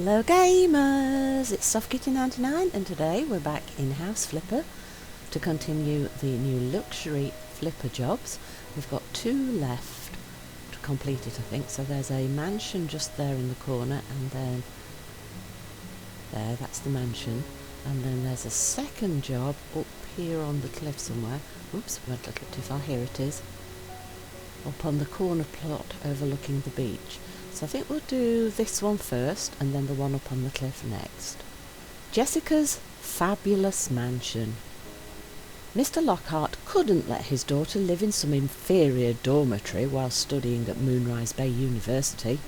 Hello gamers, it's SoftKitty99 and today we're back in House Flipper to continue the new luxury Flipper jobs. We've got 2 left to complete it, I think. So there's a mansion just there in the corner, and then there, that's the mansion, and then there's a second job up here on the cliff somewhere. Oops, went a little too far. Here it is, up on the corner plot overlooking the beach. So I think we'll do this one first and then the one up on the cliff next. Jessica's fabulous mansion. Mr. Lockhart couldn't let his daughter live in some inferior dormitory while studying at Moonrise Bay University.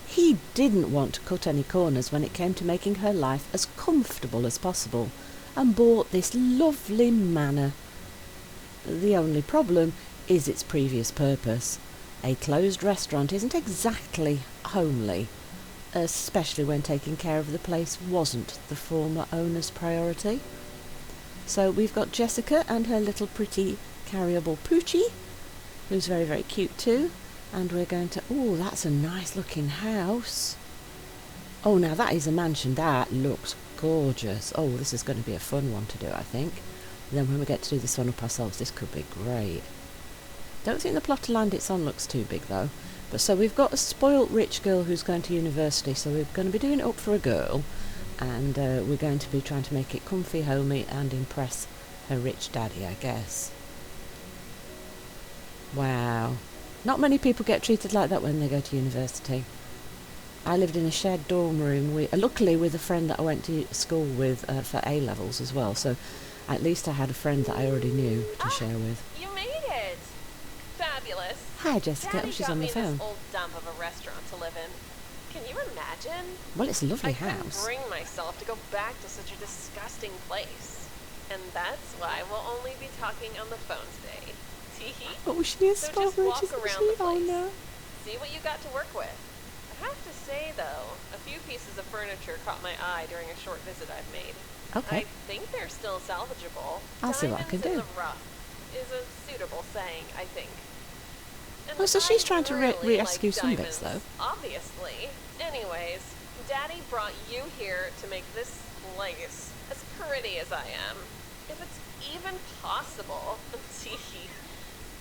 He didn't want to cut any corners when it came to making her life as comfortable as possible, and bought this lovely manor. The only problem is its previous purpose. A closed restaurant isn't exactly homely, especially when taking care of the place wasn't the former owner's priority. So we've got Jessica and her little pretty carryable Poochie, who's very, very cute too. And we're going to... oh, that's a nice looking house. Oh, now that is a mansion. That looks gorgeous. Oh, this is going to be a fun one to do, I think. And then when we get to do this one up ourselves, this could be great. Don't think the plot of land it's on looks too big though. But so we've got a spoilt rich girl who's going to university, so we're going to be doing it up for a girl, and we're going to be trying to make it comfy, homey, and impress her rich daddy, I guess. Wow. Not many people get treated like that when they go to university. I lived in a shared dorm room, luckily with a friend that I went to school with for A-levels as well, so at least I had a friend that I already knew to share with. You made it! Fabulous. Hi Jessica, Daddy she's got on the me phone. This old dump of a restaurant to live in. Can you imagine? Well, it's a lovely I house. couldn't bring myself to go back to such a disgusting place. And that's why we'll only be talking on the phone today. Teehee. Oh, she is So just spoiled, walk isn't around she? the place. Oh no. See what you got to work with. I have to say, though, a few pieces of furniture caught my eye during a short visit I've made. Okay. I think they're still salvageable. I'll see what I can do. Diamonds in the rough is a suitable saying, I think. And Oh, so she's I trying to really rescue like some bits, diamonds, though. Obviously. Anyways, Daddy brought you here to make this place as pretty as I am. If it's even possible.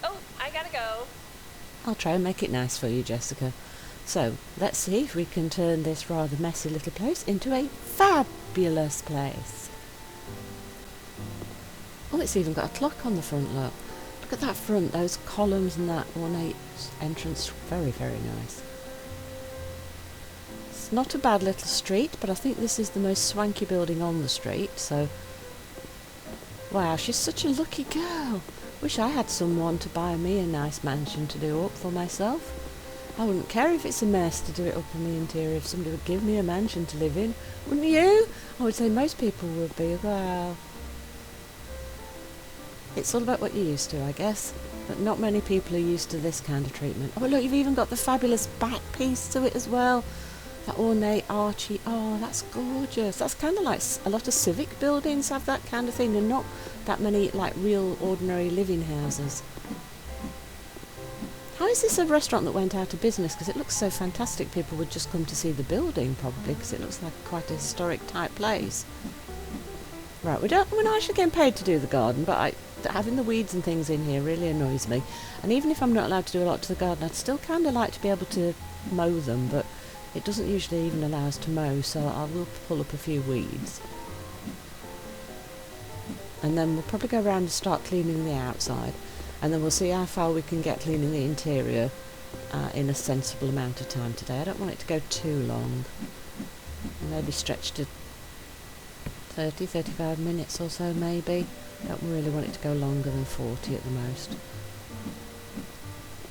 Oh, I gotta go. I'll try and make it nice for you, Jessica. So, let's see if we can turn this rather messy little place into a fabulous place. Oh, it's even got a clock on the front, look. Look at that front, those columns and that ornate entrance. Very, very nice. It's not a bad little street, but I think this is the most swanky building on the street, so... wow, she's such a lucky girl. Wish I had someone to buy me a nice mansion to do up for myself. I wouldn't care if it's a mess to do it up in the interior if somebody would give me a mansion to live in. Wouldn't you? I would say most people would be. Wow. It's all about what you're used to, I guess. But not many people are used to this kind of treatment. Oh, look, you've even got the fabulous back piece to it as well. That ornate archy. Oh, that's gorgeous. That's kind of like a lot of civic buildings have that kind of thing, and not that many like real ordinary living houses. How is this a restaurant that went out of business? Because it looks so fantastic. People would just come to see the building probably, because it looks like quite a historic type place. Right, we're not actually getting paid to do the garden, but having the weeds and things in here really annoys me. And even if I'm not allowed to do a lot to the garden, I'd still kind of like to be able to mow them, but it doesn't usually even allow us to mow, so I will pull up a few weeds. And then we'll probably go around and start cleaning the outside. And then we'll see how far we can get cleaning the interior in a sensible amount of time today. I don't want it to go too long. Maybe stretch to 30-35 minutes or so, maybe. Don't really want it to go longer than 40 at the most.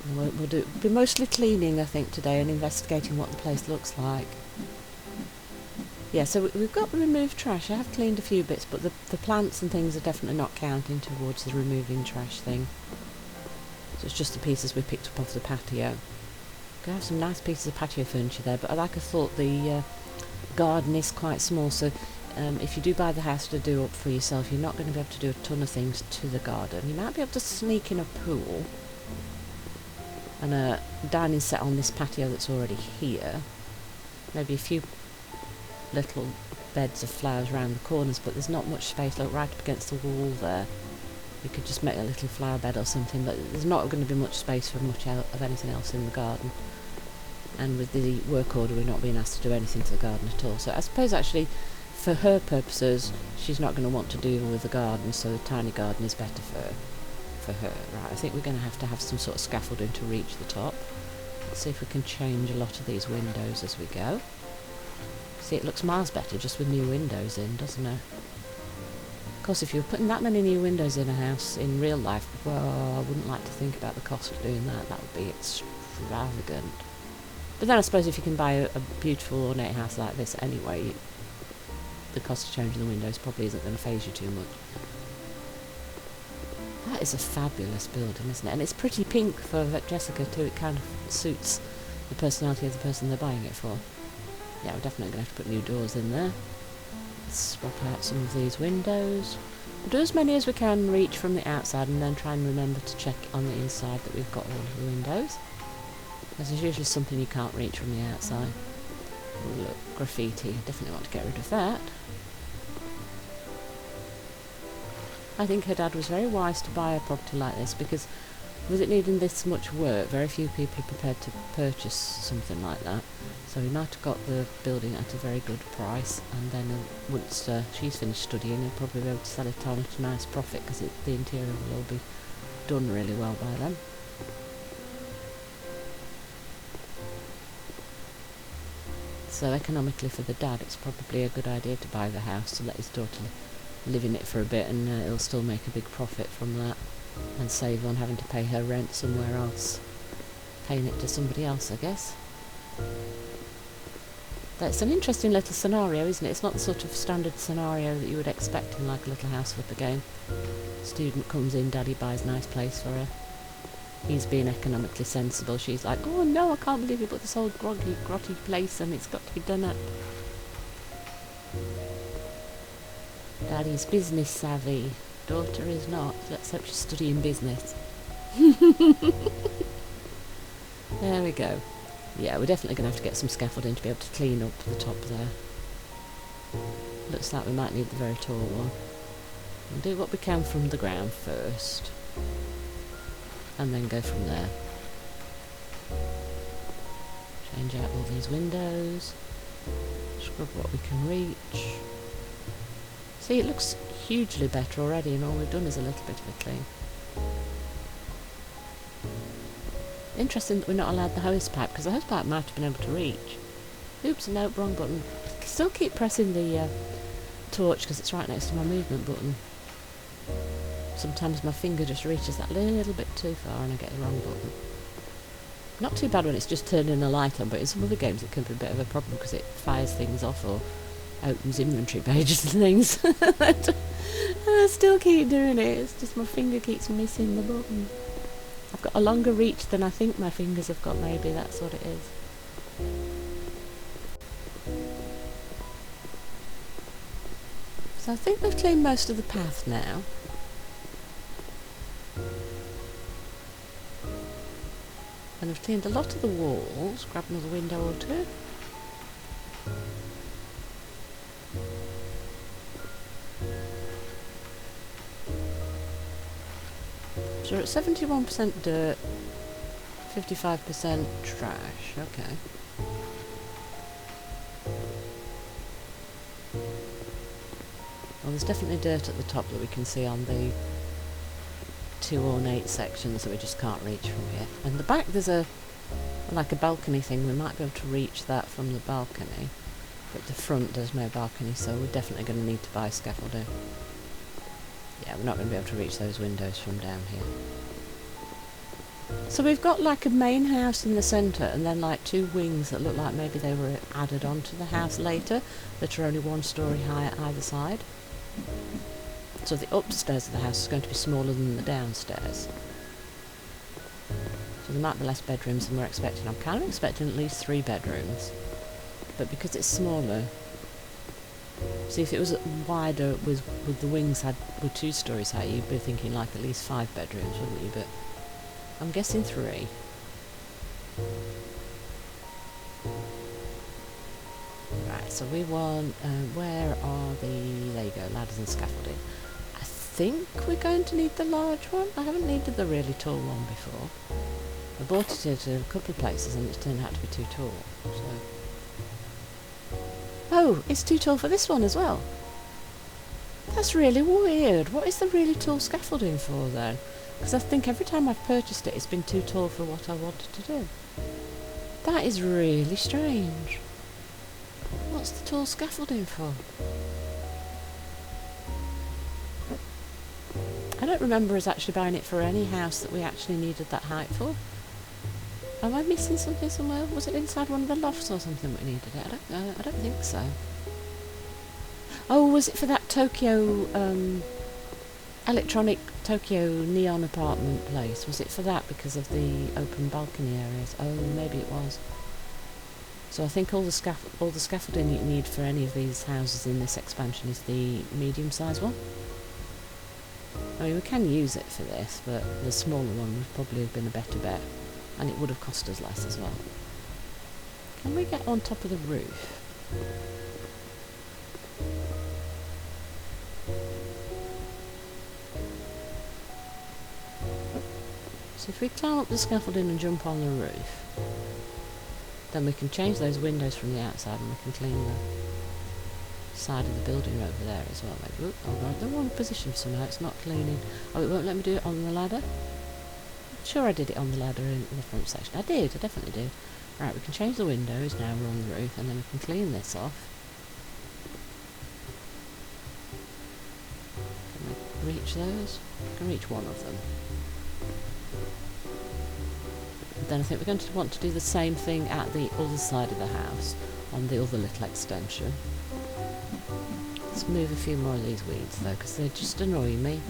And we'll be mostly cleaning, I think, today, and investigating what the place looks like. Yeah, so we've got removed trash. I have cleaned a few bits, but the plants and things are definitely not counting towards the removing trash thing. So it's just the pieces we picked up off the patio. We have some nice pieces of patio furniture there, but like I thought, the garden is quite small, so if you do buy the house to do up for yourself, you're not going to be able to do a ton of things to the garden. You might be able to sneak in a pool and a dining set on this patio that's already here. Maybe a few little beds of flowers around the corners, but there's not much space. Look, right up against the wall there. You could just make a little flower bed or something, but there's not going to be much space for much of anything else in the garden. And with the work order, we're not being asked to do anything to the garden at all. So I suppose actually, for her purposes, she's not going to want to deal with the garden, so the tiny garden is better for her. Right, I think we're going to have some sort of scaffolding to reach the top. Let's see if we can change a lot of these windows as we go. See, it looks miles better just with new windows in, doesn't it? Of course, if you were putting that many new windows in a house in real life, well, I wouldn't like to think about the cost of doing that. That would be extravagant. But then I suppose if you can buy a beautiful ornate house like this anyway, the cost of changing the windows probably isn't going to faze you too much. That is a fabulous building, isn't it? And it's pretty pink for Jessica too. It kind of suits the personality of the person they're buying it for. Yeah, we're definitely going to have to put new doors in there. Swap out some of these windows. We'll do as many as we can reach from the outside, and then try and remember to check on the inside that we've got all of the windows. Because there's usually something you can't reach from the outside. Oh, look, graffiti. I definitely want to get rid of that. I think her dad was very wise to buy a property like this, because with it needing this much work, very few people are prepared to purchase something like that. So he might have got the building at a very good price, and then once she's finished studying, he'll probably be able to sell it on at a nice profit, because the interior will all be done really well by then. So economically for the dad, it's probably a good idea to buy the house to let his daughter live in it for a bit, and he'll still make a big profit from that and save on having to pay her rent somewhere else, paying it to somebody else, I guess. That's an interesting little scenario, isn't it? It's not the sort of standard scenario that you would expect in like a little house flipper game. Student comes in, daddy buys a nice place for her. He's being economically sensible. She's like, oh no, I can't believe you put this old grotty place and it's got to be done up. Daddy's business savvy. Daughter is not. Let's hope she's studying business. There we go. Yeah, we're definitely going to have to get some scaffolding to be able to clean up to the top there. Looks like we might need the very tall one. We'll do what we can from the ground first, and then go from there. Change out all these windows. Scrub what we can reach. See, it looks hugely better already, and all we've done is a little bit of a clean. Interesting that we're not allowed the hose pipe, because the hose pipe might have been able to reach. Oops, no, wrong button. Still keep pressing the torch because it's right next to my movement button. Sometimes my finger just reaches that little bit too far and I get the wrong button. Not too bad when it's just turning a light on, but in some other games it can be a bit of a problem because it fires things off or opens inventory pages and things. And I still keep doing it, it's just my finger keeps missing the button. I've got a longer reach than I think my fingers have got, maybe, that's what it is. So I think we've cleaned most of the path now. And I've cleaned a lot of the walls. Grab another window or two. So we're at 71% dirt, 55% trash. Okay. Well, there's definitely dirt at the top that we can see on the two ornate sections that we just can't reach from here. And the back there's like a balcony thing. We might be able to reach that from the balcony, but the front there's no balcony, so we're definitely going to need to buy scaffolding. Yeah, we're not going to be able to reach those windows from down here. So we've got like a main house in the centre and then like two wings that look like maybe they were added onto the house later, that are only one story high at either side. So the upstairs of the house is going to be smaller than the downstairs. So there might be less bedrooms than we're expecting. I'm kind of expecting at least 3 bedrooms. But because it's smaller... See, if it was wider with the wings were 2 stories high, you'd be thinking like at least 5 bedrooms, wouldn't you? But I'm guessing 3. Right, so we want, where are there you go, ladders and scaffolding. I think we're going to need the large one. I haven't needed the really tall one before. I bought it at a couple of places and it's turned out to be too tall. So. Oh, it's too tall for this one as well. That's really weird. What is the really tall scaffolding for then? Because I think every time I've purchased it, it's been too tall for what I wanted to do. That is really strange. What's the tall scaffolding for? I don't remember us actually buying it for any house that we actually needed that height for. Am I missing something somewhere? Was it inside one of the lofts or something we needed it? I don't think so. Oh, was it for that Tokyo, electronic Tokyo neon apartment place? Was it for that because of the open balcony areas? Oh, maybe it was. So I think all the scaffolding you need for any of these houses in this expansion is the medium-sized one. I mean, we can use it for this, but the smaller one would probably have been a better bet, and it would have cost us less as well. Can we get on top of the roof? So if we climb up the scaffolding and jump on the roof, then we can change those windows from the outside and we can clean the side of the building over there as well. Maybe. Oop, oh right, the wrong position somehow, it's not cleaning. Oh, it won't let me do it on the ladder? I'm sure I did it on the ladder in the front section. I definitely did. Right, we can change the windows now we're on the roof and then we can clean this off. Can we reach those? I can reach one of them. Then I think we're going to want to do the same thing at the other side of the house, on the other little extension. Let's move a few more of these weeds though, because they're just annoying me.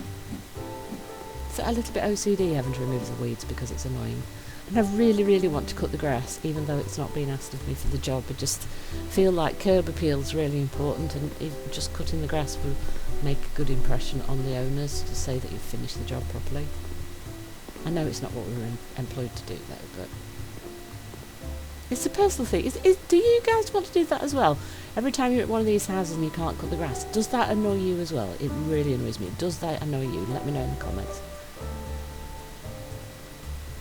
It's a little bit OCD having to remove the weeds because it's annoying. And I really, really want to cut the grass, even though it's not being asked of me for the job. I just feel like curb appeal is really important, and just cutting the grass will make a good impression on the owners to say that you've finished the job properly. I know it's not what we were employed to do though, but it's a personal thing. Do you guys want to do that as well? Every time you're at one of these houses and you can't cut the grass, does that annoy you as well? It really annoys me. Does that annoy you? Let me know in the comments.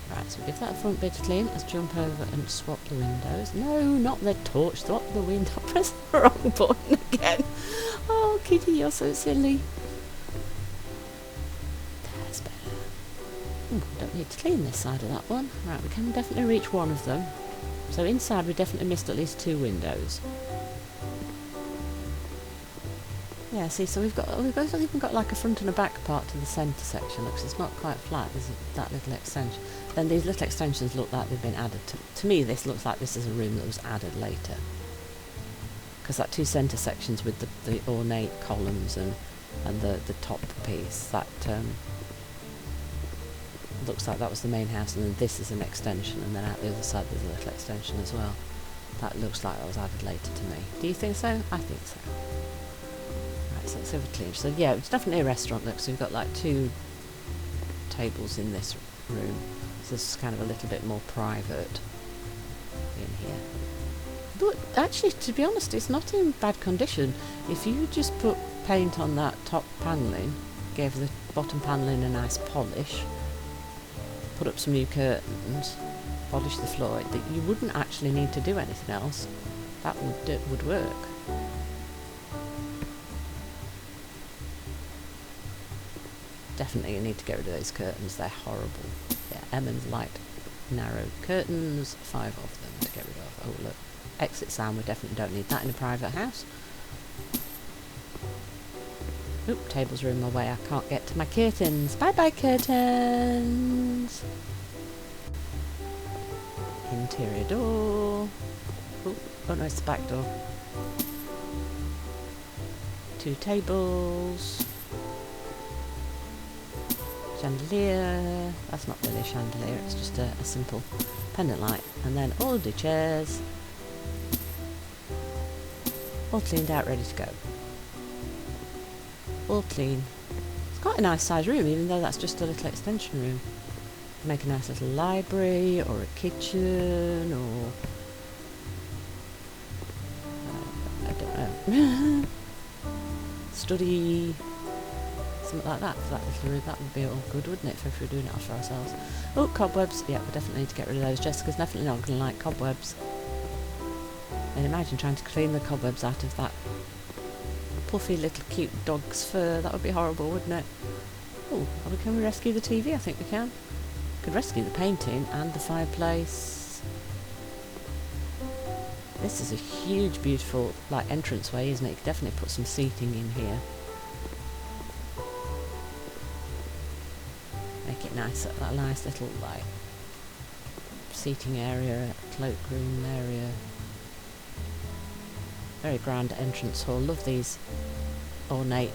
Right, so give that a front bit a clean. Let's jump over and swap the windows. No, not the torch. Swap the window. I pressed the wrong button again. Oh, Kitty, you're so silly. That's better. Ooh, don't need to clean this side of that one. Right, we can definitely reach one of them. So inside we definitely missed at least 2 windows. Yeah, see, so we've both even got like a front and a back part to the centre section. Looks, it's not quite flat, there's that little extension. Then these little extensions look like they've been added to me this looks like this is a room that was added later. Because that 2 centre sections with the ornate columns and the top piece, that looks like that was the main house, and then this is an extension, and then out the other side there's a little extension as well. That looks like that was added later to me. Do you think so? I think so. Right, so let's have a clean. So yeah, it's definitely a restaurant. Look, so we've got like 2 tables in this room. So this is kind of a little bit more private in here. But actually, to be honest, it's not in bad condition. If you just put paint on that top panelling, gave the bottom panelling a nice polish, put up some new curtains, polish the floor, that you wouldn't actually need to do anything else. That would work. Definitely you need to get rid of those curtains, they're horrible. Yeah, Emmons liked narrow curtains, 5 of them to get rid of. Oh look, exit sound, we definitely don't need that in a private house. Oop, tables are in my way, I can't get to my curtains. Bye bye curtains! Interior door. Ooh, oh no, it's the back door. 2 tables. Chandelier. That's not really a chandelier, it's just a simple pendant light. And then all the chairs. All cleaned out, ready to go. All clean. It's quite a nice sized room, even though that's just a little extension room. Make a nice little library or a kitchen or Study, something like that for that little room. That would be all good, wouldn't it, if we were doing it for ourselves? Oh, cobwebs. Yeah, we definitely need to get rid of those. Jessica's definitely not going to like cobwebs. And imagine trying to clean the cobwebs out of that puffy little cute dog's fur. That would be horrible, wouldn't it? Oh, can we rescue the TV? I think we can. Could rescue the painting and the fireplace. This is a huge, beautiful, like, entranceway, isn't it? You could definitely put some seating in here. Make it nice, a nice little, like, seating area, cloakroom area. Very grand entrance hall. Love these ornate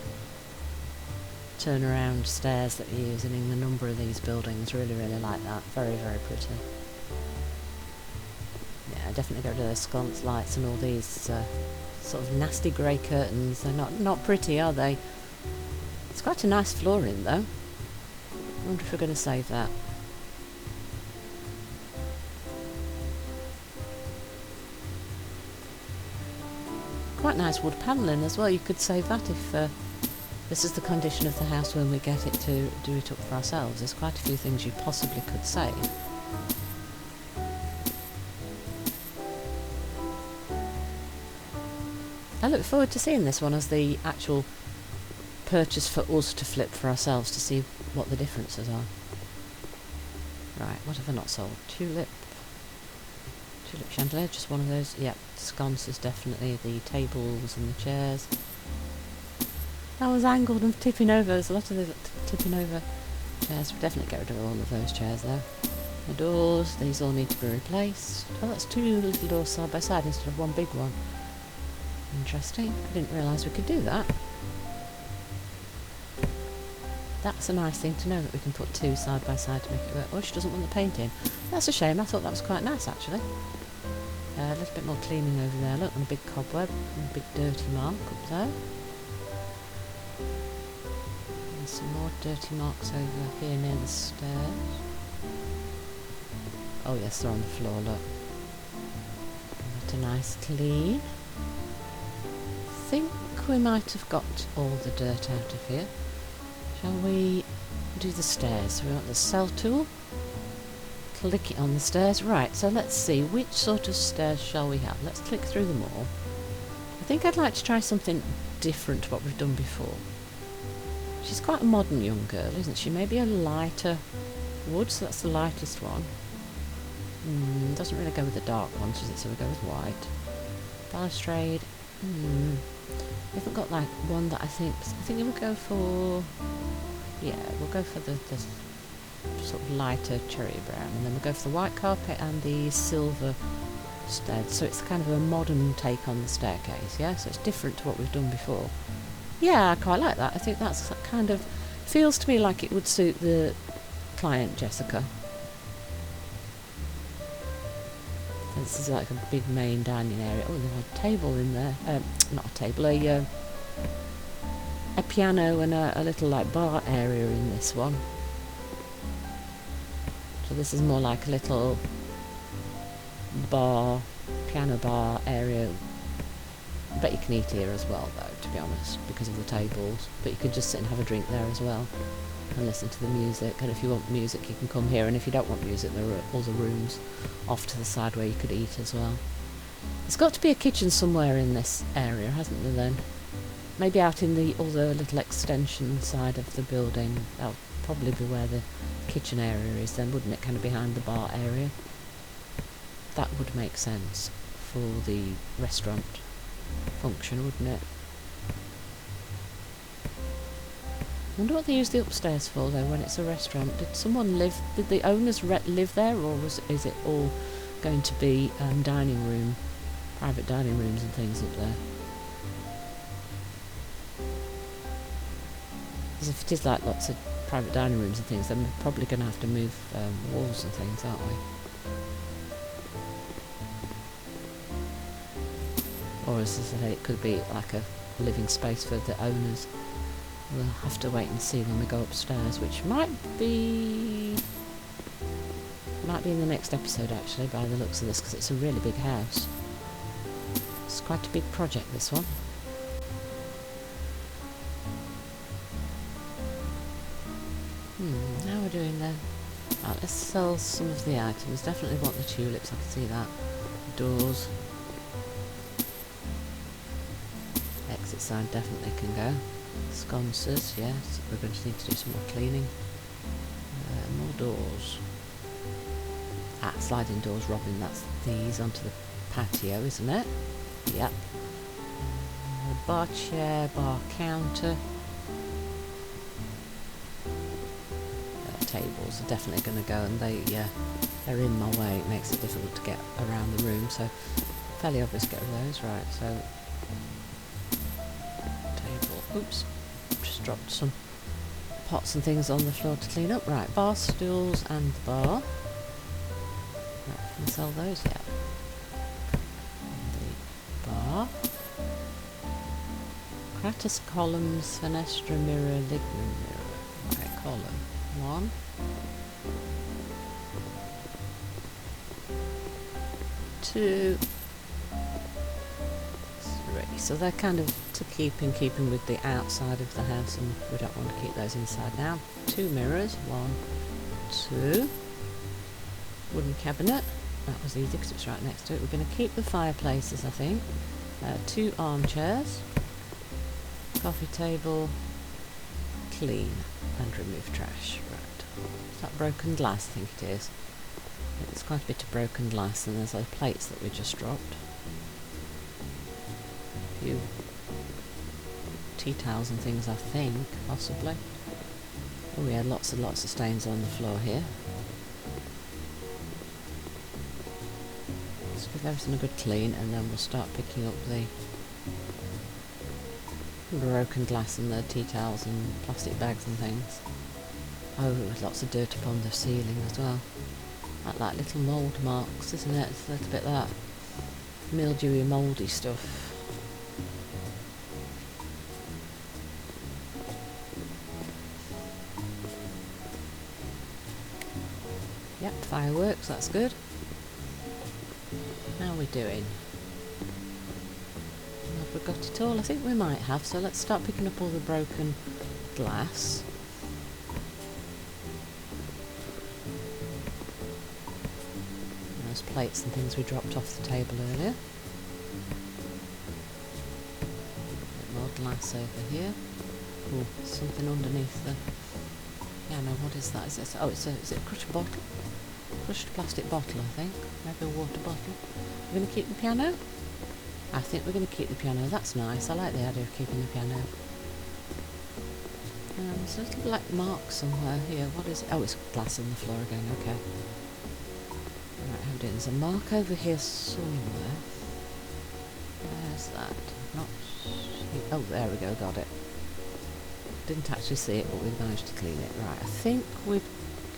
turnaround stairs that you're using in a number of these buildings. Really, really like that. Very, very pretty. Yeah, definitely get rid of those sconce lights and all these sort of nasty grey curtains. They're not pretty, are they? It's quite a nice flooring though. I wonder if we're going to save that. Quite nice wood panelling as well. You could save that if this is the condition of the house when we get it to do it up for ourselves. There's quite a few things you possibly could save. I look forward to seeing this one as the actual purchase for us to flip for ourselves to see what the differences are. Right, what have I not sold? Tulip chandelier, just one of those. Yep, sconces definitely, the tables and the chairs. That was angled and tipping over. There's a lot of the tipping over chairs. We'll definitely get rid of all of those chairs though. The doors, these all need to be replaced. Oh, that's two little doors side by side instead of one big one. Interesting. I didn't realise we could do that. That's a nice thing to know, that we can put two side by side to make it work. Oh, she doesn't want the painting. That's a shame. I thought that was quite nice actually. A little bit more cleaning over there. Look, and a big cobweb and a big dirty mark up there. And some more dirty marks over here near the stairs. Oh yes, they're on the floor, look. What a nice clean. I think we might have got all the dirt out of here. Shall we do the stairs? So we want the cell tool. Click it on the stairs. Right, so let's see, which sort of stairs shall we have? Let's click through them all. I think I'd like to try something different to what we've done before. She's quite a modern young girl, isn't she? Maybe a lighter wood, so that's the lightest one. Doesn't really go with the dark ones, does it? So we go with white. Balustrade. We haven't got like one that I think we'll go for. Yeah, we'll go for the sort of lighter cherry brown, and then we'll go for the white carpet and the silver stairs. So it's kind of a modern take on the staircase, yeah? So it's different to what we've done before. Yeah, I quite like that. I think that's kind of, feels to me like it would suit the client, Jessica. This is like a big main dining area. Oh, there's a table in there. Not a table, a piano and a little like bar area in this one. So this is more like a little bar, piano bar area. I bet you can eat here as well though, to be honest, because of the tables. But you could just sit and have a drink there as well and listen to the music. And if you want music you can come here, and if you don't want music there are all the rooms off to the side where you could eat as well. There's got to be a kitchen somewhere in this area, hasn't there then? Maybe out in the other little extension side of the building. That'll probably be where the kitchen area is then, wouldn't it? Kind of behind the bar area. That would make sense for the restaurant function, wouldn't it? I wonder what they use the upstairs for though when it's a restaurant. Did the owners live there, or is it all going to be private dining rooms and things up there? Because if it is like lots of private dining rooms and things, then we're probably going to have to move walls and things, aren't we? Or as I say, it could be like a living space for the owners. We'll have to wait and see when we go upstairs, which might be in the next episode actually, by the looks of this, because it's a really big house. It's quite a big project, this one. Now we're doing then. Right, let's sell some of the items. Definitely want the tulips, I can see that. Doors. Exit sign definitely can go. Sconces, yes. We're going to need to do some more cleaning. More doors. Sliding doors, Robin, that's these onto the patio, isn't it? Yep. Bar chair, bar counter. Tables are definitely going to go, and they're in my way. It makes it difficult to get around the room, so fairly obvious to get rid of those. Right, so table. Oops, just dropped some pots and things on the floor to clean up. Right, bar stools and the bar. Not can sell those yet. The bar. Cratus columns, fenestra mirror, lignin mirror. Right, column. 1. 2. 3. So they're kind of to keeping with the outside of the house, and we don't want to keep those inside now. 2 mirrors. 1, 2. Wooden cabinet. That was easy because it's right next to it. We're going to keep the fireplaces, I think. 2 armchairs. Coffee table. Clean and remove trash. Right. Is that broken glass? I think it is. It's quite a bit of broken glass, and there's those plates that we just dropped. A few tea towels and things, I think, possibly. Oh, we had lots and lots of stains on the floor here. Let's give everything a good clean, and then we'll start picking up the broken glass and the tea towels and plastic bags and things. Oh, there's lots of dirt upon the ceiling as well. Like little mould marks, isn't it? It's a little bit that mildewy, mouldy stuff. Yep, fireworks, that's good. How are we doing? Have we got it all? I think we might have, so let's start picking up all the broken glass. Those plates and things we dropped off the table earlier. A bit more glass over here. Oh, something underneath the... Yeah, no, what is that? Is it a crushed bottle? Crushed plastic bottle, I think. Maybe a water bottle. We're going to keep the piano? I think we're going to keep the piano. That's nice. I like the idea of keeping the piano. There's a little black mark somewhere here. What is it? Oh, it's glass on the floor again. Okay. Right, how do there's a mark over here somewhere. Where's that? Not... Oh, there we go. Got it. Didn't actually see it, but we've managed to clean it. Right, I think we've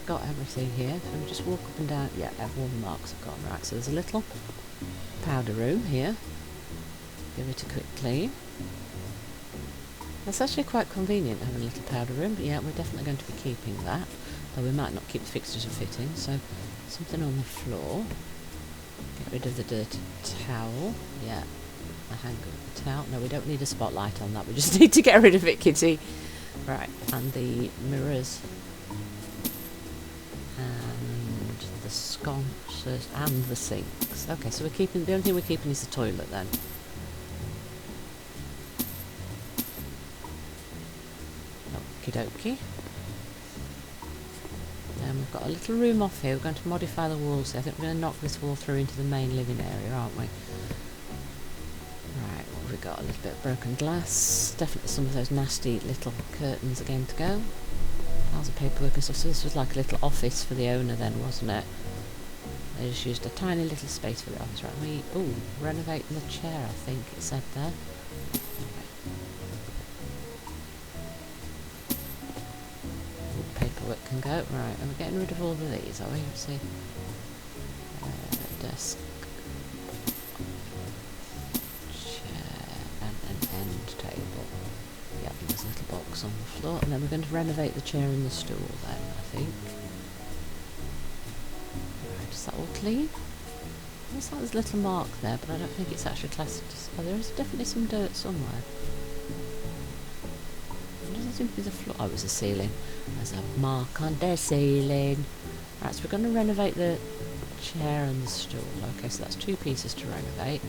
got everything here. So we just walk up and down. Yeah, all the marks are gone. Right, so there's a little powder room here. Give it a quick clean. That's actually quite convenient having a little powder room, but yeah, we're definitely going to be keeping that. Though we might not keep the fixtures and fittings, so something on the floor. Get rid of the dirty towel. Yeah, the hanger of the towel. No, we don't need a spotlight on that, we just need to get rid of it, kitty. Right, and the mirrors. And the sconces and the sinks. Okay, so we're keeping, the only thing we're keeping is the toilet then. Okie dokie. Then we've got a little room off here. We're going to modify the walls. I think we're going to knock this wall through into the main living area, aren't we? Right, what have we got? A little bit of broken glass. Definitely some of those nasty little curtains are going to go. Piles of paperwork and stuff. So this was like a little office for the owner then, wasn't it? They just used a tiny little space for the office. Right, renovating the chair, I think it said there. Paperwork can go. Right, and we're getting rid of all of these, are we? Let's see. Desk, chair, and an end table. Yep, there's a little box on the floor, and then we're going to renovate the chair and the stool then, I think. Right, is that all clean? Looks like there's a little mark there, but I don't think it's actually classed as... Oh, there is definitely some dirt somewhere. It doesn't seems to be the floor. Oh, it was the ceiling. There's a mark on the ceiling. Right, so we're going to renovate the chair and the stool. Okay, so that's 2 pieces to renovate.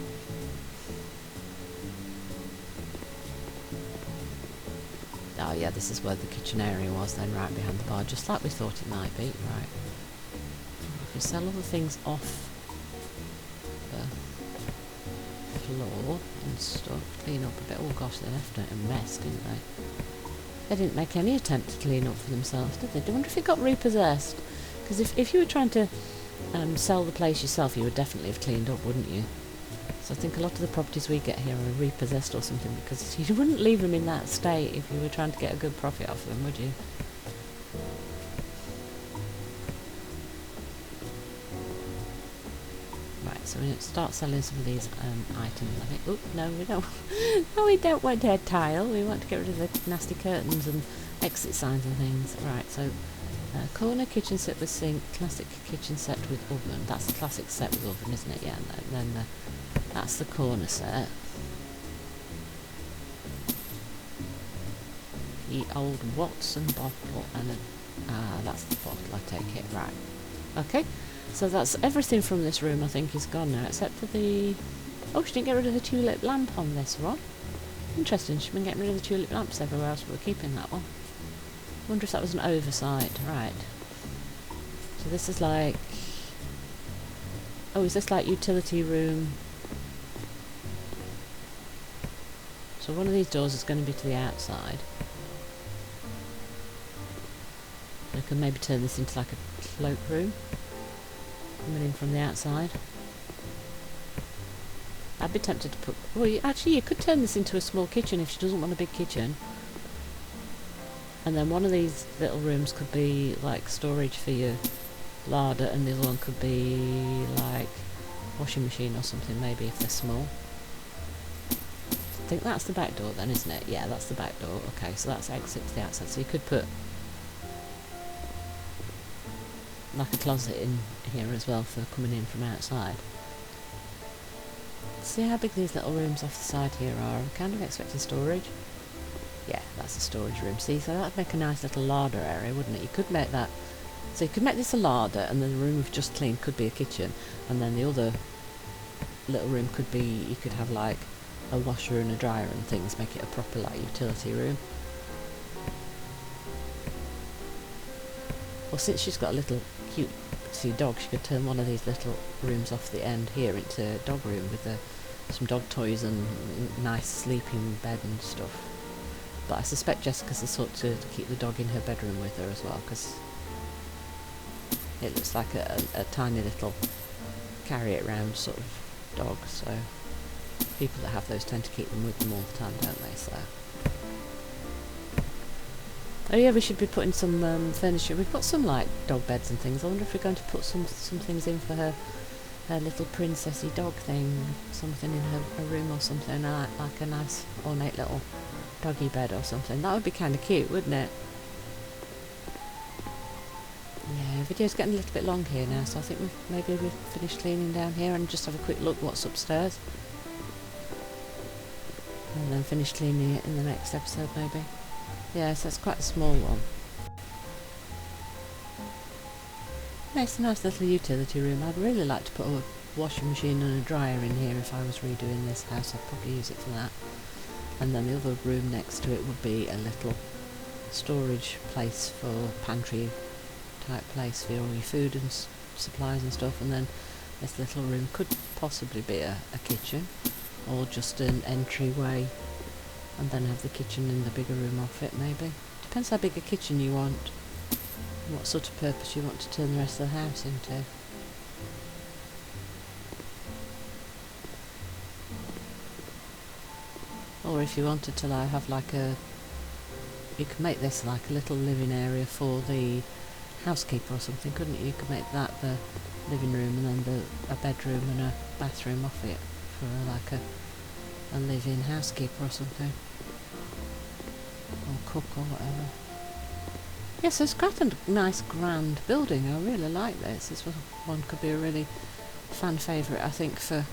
Oh yeah, this is where the kitchen area was then, right behind the bar, just like we thought it might be. Right. We can sell all the things off the floor and stuff. Clean up a bit. Oh gosh, they left it a mess, didn't they? They didn't make any attempt to clean up for themselves, did they? I wonder if it got repossessed. Because if you were trying to sell the place yourself, you would definitely have cleaned up, wouldn't you? So I think a lot of the properties we get here are repossessed or something, because you wouldn't leave them in that state if you were trying to get a good profit off them, would you? Right, so we start selling some of these items, I think. Oh, no, we don't. No, we don't want dead tile. We want to get rid of the nasty curtains and exit signs and things. Right, so corner kitchen set with sink, classic kitchen set with oven. That's the classic set with oven, isn't it? Yeah, and then that's the corner set. The old Watson bottle and that's the bottle, I take it. Right. Okay, so that's everything from this room, I think, is gone now, except for the... Oh, she didn't get rid of the tulip lamp on this one. Interesting, she's been getting rid of the tulip lamps everywhere else, but we're keeping that one. Wonder if that was an oversight. Right. So this is like... Oh, is this like utility room? So one of these doors is going to be to the outside. We can maybe turn this into like a cloak room, coming in from the outside. I'd be tempted to put... Well, actually, you could turn this into a small kitchen if she doesn't want a big kitchen. And then one of these little rooms could be like storage for your larder, and the other one could be like washing machine or something, maybe, if they're small. I think that's the back door then, isn't it? Yeah, that's the back door. Okay, so that's exit to the outside. So you could put like a closet in here as well for coming in from outside. See how big these little rooms off the side here are. I'm kind of expecting storage. Yeah, that's a storage room. See, so that'd make a nice little larder area, wouldn't it? You could make that... So you could make this a larder, and then the room we've just cleaned could be a kitchen, and then the other little room could be... You could have like a washer and a dryer and things, make it a proper like utility room. Well, since she's got a little cute dog, she could turn one of these little rooms off the end here into a dog room with some dog toys and nice sleeping bed and stuff. But I suspect Jessica's the sort to keep the dog in her bedroom with her as well, because it looks like a tiny little carry it round sort of dog, so people that have those tend to keep them with them all the time, don't they? So, oh yeah, we should be putting some furniture. We've got some like dog beds and things. I wonder if we're going to put some things in for her little princessy dog thing, something in her room or something, like a nice ornate little doggy bed or something. That would be kind of cute, wouldn't it? Yeah, the video's getting a little bit long here now, so I think maybe we've finished cleaning down here and just have a quick look what's upstairs. And then finish cleaning it in the next episode, maybe. Yeah, so it's quite a small one. Yeah, it's a nice little utility room. I'd really like to put a washing machine and a dryer in here if I was redoing this house. I'd probably use it for that. And then the other room next to it would be a little storage place for pantry type place for all your food and supplies and stuff. And then this little room could possibly be a kitchen, or just an entryway, and then have the kitchen in the bigger room off it, maybe. Depends how big a kitchen you want, and what sort of purpose you want to turn the rest of the house into. Or if you wanted to have like you could make this like a little living area for the housekeeper or something, couldn't you? You could make that the living room, and then a bedroom and a bathroom off it for like a live-in housekeeper or something, or cook or whatever. Yes, it's quite a nice grand building. I really like this. This one could be a really fan favourite, I think, for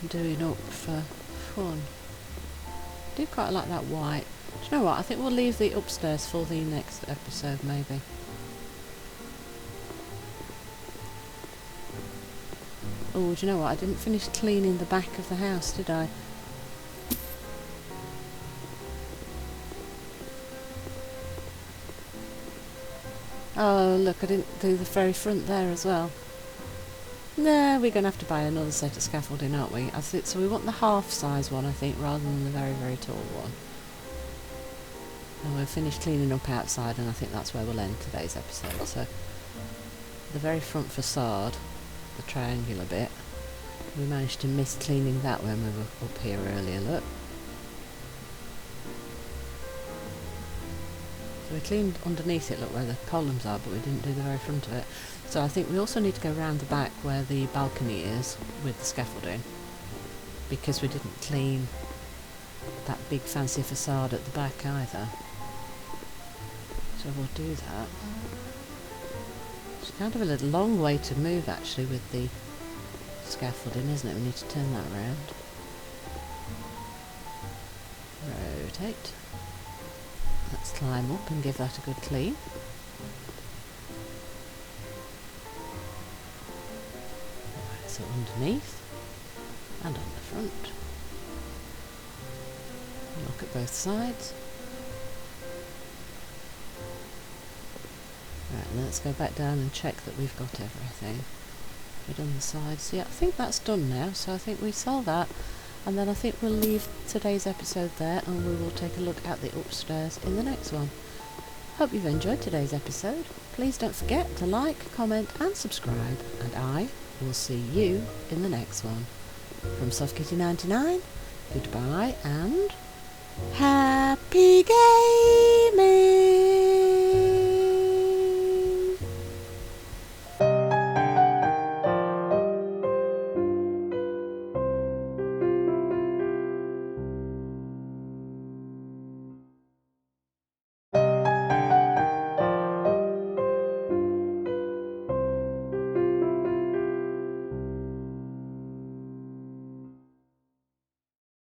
doing up for fun. I do quite like that white you know what? I think we'll leave the upstairs for the next episode, maybe. Oh, do you know what? I didn't finish cleaning the back of the house, did I? Oh, look, I didn't do the very front there as well. No, we're going to have to buy another set of scaffolding, aren't we? I think so. We want the half-size one, I think, rather than the very, very tall one. And we'll finish cleaning up outside, and I think that's where we'll end today's episode. So, the very front facade, the triangular bit, we managed to miss cleaning that when we were up here earlier, look. So we cleaned underneath it, look, where the columns are, but we didn't do the very front of it. So I think we also need to go around the back where the balcony is with the scaffolding, because we didn't clean that big fancy facade at the back either. So we'll do that. It's kind of a long way to move actually with the scaffolding, isn't it? We need to turn that around. Rotate. Let's climb up and give that a good clean. Right, so underneath and on the front. Look at both sides. Right, and let's go back down and check that we've got everything. We've done the sides. Yeah, I think that's done now, so I think we saw that. And then I think we'll leave today's episode there, and we will take a look at the upstairs in the next one. Hope you've enjoyed today's episode. Please don't forget to like, comment and subscribe, and I will see you in the next one. From SoftKitty99, goodbye and happy gaming!